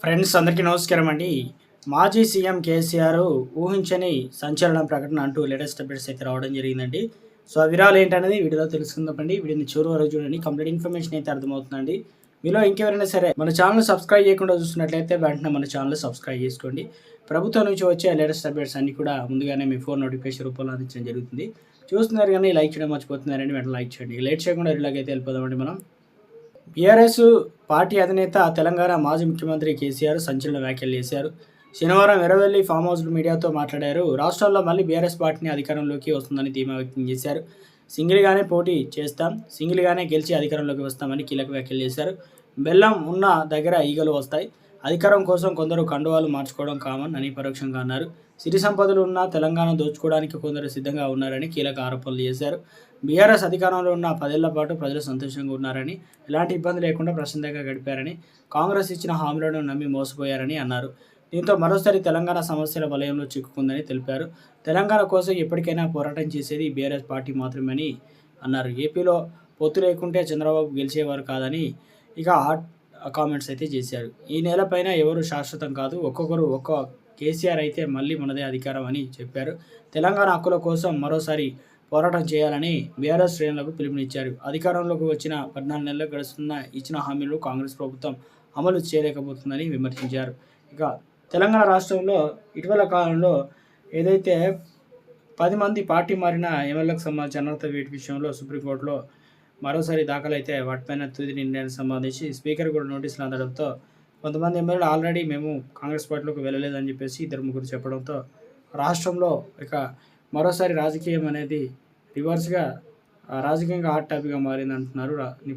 Friends అందరికీ నమస్కారం అండి. మాజీ సీఎం కేసీఆర్ ఊహించని సంచలన ప్రకటన అంటూ లేటెస్ట్ అప్డేట్స్ అయితే రావడం జరిగిందండి. సో ఆ వివరాలు ఏంటనేది వీడియోలో తెలుసుకుందామండి. వీడియోని చివరి వరకు చూడండి, కంప్లీట్ ఇన్ఫర్మేషన్ అయితే అర్థమవుతుందండి. మీలో ఇంకెవరైనా సరే మన ఛానల్ సబ్స్క్రైబ్ చేయకుండా చూస్తున్నట్లయితే వెంటనే మన ఛానల్ సబ్స్క్రైబ్ చేసుకోండి. ప్రభుత్వం నుంచి వచ్చే లేటెస్ట్ అప్డేట్స్ అన్ని కూడా ముందుగానే మీ ఫోన్ నోటిఫికేషన్ రూపంలో అందించడం జరుగుతుంది. చూస్తున్నారు కానీ లైక్ చేయడం మర్చిపోతున్నారండి, వెంటనే లైక్ చేయండి. లేట్ చేయకుండా ఇలాగైతే వెళ్ళిపోదామండి మనం. బీఆర్ఎస్ పార్టీ అధినేత తెలంగాణ మాజీ ముఖ్యమంత్రి కేసీఆర్ సంచలన వ్యాఖ్యలు చేశారు. శనివారం ఎర్రవెల్లి ఫామ్ హౌస్ మీడియాతో మాట్లాడారు. రాష్ట్రాల్లో మళ్ళీ బీఆర్ఎస్ పార్టీని అధికారంలోకి వస్తుందని ధీమా వ్యక్తం చేశారు. సింగిల్గానే పోటీ చేస్తాం, సింగిల్గానే గెలిచి అధికారంలోకి వస్తామని కీలక వ్యాఖ్యలు చేశారు. బెల్లం ఉన్న దగ్గర ఈగలు వస్తాయి, అధికారం కోసం కొందరు కండువాలు మార్చుకోవడం కామన్ అని పరోక్షంగా అన్నారు. సిరి సంపదలు ఉన్న తెలంగాణ దోచుకోవడానికి కొందరు సిద్ధంగా ఉన్నారని కీలక ఆరోపణలు చేశారు. బీఆర్ఎస్ అధికారంలో ఉన్న 10 ఏళ్ల పాటు ప్రజలు సంతోషంగా ఉన్నారని, ఎలాంటి ఇబ్బంది లేకుండా ప్రశాంతంగా గడిపారని, కాంగ్రెస్ ఇచ్చిన హామీలను నమ్మి మోసపోయారని అన్నారు. దీంతో మరోసారి తెలంగాణ సమస్యల వలయంలో చిక్కుకుందని తెలిపారు. తెలంగాణ కోసం ఎప్పటికైనా పోరాటం చేసేది బీఆర్ఎస్ పార్టీ మాత్రమేనని అన్నారు. ఏపీలో పొత్తు లేకుంటే చంద్రబాబు గెలిచేవారు కాదని ఇక హాట్ కామెంట్స్ అయితే చేశారు. ఈ నేలపైన ఎవరు శాశ్వతం కాదు, ఒక్కొక్కరు ఒక్క కేసీఆర్ అయితే మళ్ళీ మనదే అధికారం అని చెప్పారు. తెలంగాణ హక్కుల కోసం మరోసారి పోరాటం చేయాలని బీఆర్ఎస్ శ్రేణులకు పిలుపునిచ్చారు. అధికారంలోకి వచ్చిన 14 నెలలు గడుస్తున్న ఇచ్చిన హామీలు కాంగ్రెస్ ప్రభుత్వం అమలు చేయలేకపోతుందని విమర్శించారు. ఇక తెలంగాణ రాష్ట్రంలో ఇటీవల కాలంలో ఏదైతే 10 మంది పార్టీ మారిన ఎమ్మెల్యేలకు సంబంధించిన అనర్హత వేటు విషయంలో సుప్రీంకోర్టులో మరోసారి దాఖలైతే వాటిపైన తుది నిర్ణయానికి సంబంధించి స్పీకర్ కూడా నోటీసులు అందడంతో కొంతమంది ఎమ్మెల్యేలు ఆల్రెడీ మేము కాంగ్రెస్ పార్టీలోకి వెళ్ళలేదని చెప్పేసి 2-3 చెప్పడంతో రాష్ట్రంలో ఇక మరోసారి రాజకీయం అనేది రివర్స్గా రాజకీయంగా హాట్ టాపిక్గా మారింది అంటున్నారు.